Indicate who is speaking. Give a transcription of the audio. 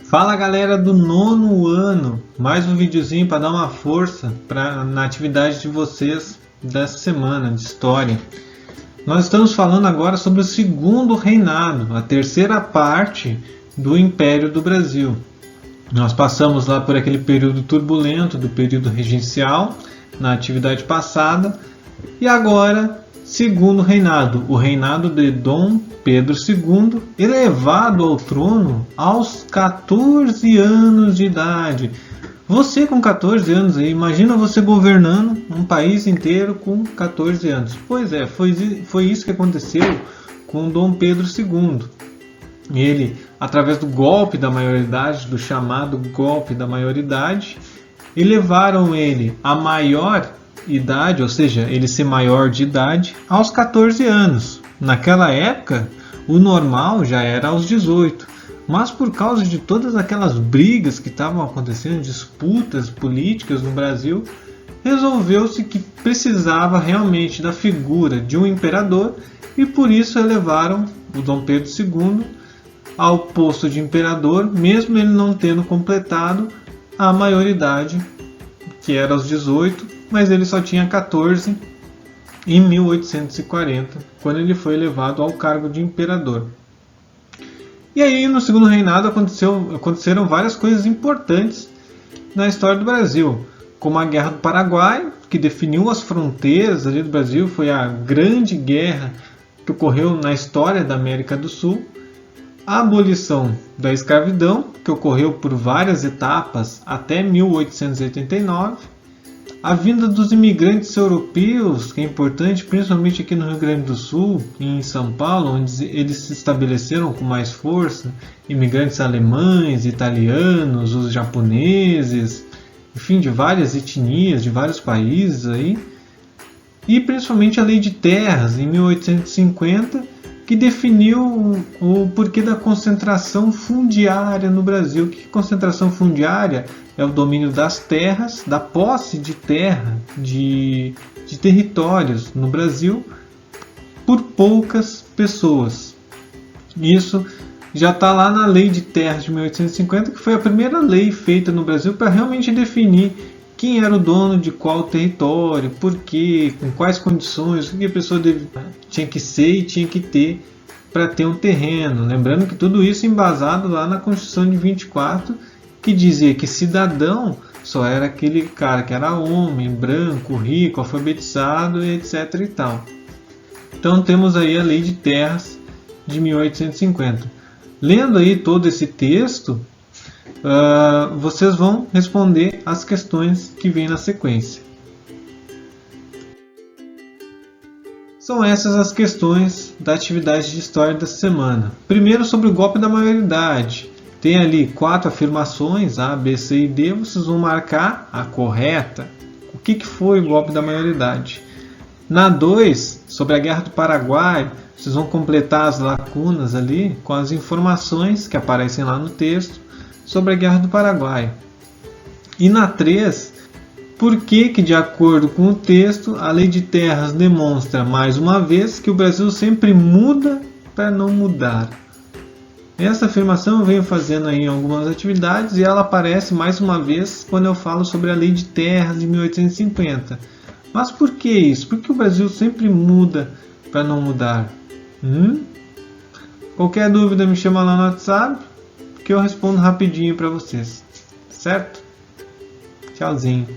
Speaker 1: Fala galera do nono ano, mais um videozinho para dar uma força na atividade de vocês dessa semana de história. Nós estamos falando agora sobre o segundo reinado, a terceira parte do Império do Brasil. Nós passamos lá por aquele período turbulento do período regencial na atividade passada e agora segundo reinado, o reinado de Dom Pedro II, elevado ao trono aos 14 anos de idade. Você com 14 anos aí, imagina você governando um país inteiro com 14 anos. Pois é, foi isso que aconteceu com Dom Pedro II. Ele, através do golpe da maioridade, do chamado golpe da maioridade, elevaram ele à maior idade, ou seja, ele ser maior de idade, aos 14 anos. Naquela época, o normal já era aos 18. Mas por causa de todas aquelas brigas que estavam acontecendo, disputas políticas no Brasil, resolveu-se que precisava realmente da figura de um imperador e por isso elevaram o Dom Pedro II ao posto de imperador, mesmo ele não tendo completado a maioridade, que era aos 18, mas ele só tinha 14 em 1840, quando ele foi elevado ao cargo de imperador. E aí, no segundo reinado, aconteceram várias coisas importantes na história do Brasil, como a Guerra do Paraguai, que definiu as fronteiras ali do Brasil, foi a grande guerra que ocorreu na história da América do Sul, a abolição da escravidão, que ocorreu por várias etapas até 1889, a vinda dos imigrantes europeus, que é importante, principalmente aqui no Rio Grande do Sul e em São Paulo, onde eles se estabeleceram com mais força, imigrantes alemães, italianos, os japoneses, enfim, de várias etnias, de vários países aí, e principalmente a Lei de Terras, em 1850, que definiu o porquê da concentração fundiária no Brasil. O que é concentração fundiária? É o domínio das terras, da posse de terra, de territórios no Brasil, por poucas pessoas. Isso já está lá na Lei de Terras de 1850, que foi a primeira lei feita no Brasil para realmente definir quem era o dono de qual território, por quê, com quais condições, o que a pessoa tinha que ser e tinha que ter para ter um terreno. Lembrando que tudo isso embasado lá na Constituição de 24, que dizia que cidadão só era aquele cara que era homem, branco, rico, alfabetizado, etc. e tal. Então temos aí a Lei de Terras de 1850. Lendo aí todo esse texto, vocês vão responder as questões que vêm na sequência. São essas as questões da atividade de história dessa semana. Primeiro, sobre o golpe da maioridade. Tem ali 4 afirmações, A, B, C e D. Vocês vão marcar a correta. O que foi o golpe da maioridade? Na 2, sobre a Guerra do Paraguai, vocês vão completar as lacunas ali com as informações que aparecem lá no texto sobre a Guerra do Paraguai. E na 3, por que, de acordo com o texto, a Lei de Terras demonstra mais uma vez que o Brasil sempre muda para não mudar. Essa afirmação eu venho fazendo aí em algumas atividades e ela aparece mais uma vez quando eu falo sobre a Lei de Terras de 1850. Mas por que isso? Por que o Brasil sempre muda para não mudar? Qualquer dúvida me chama lá no WhatsApp, que eu respondo rapidinho para vocês, certo? Tchauzinho.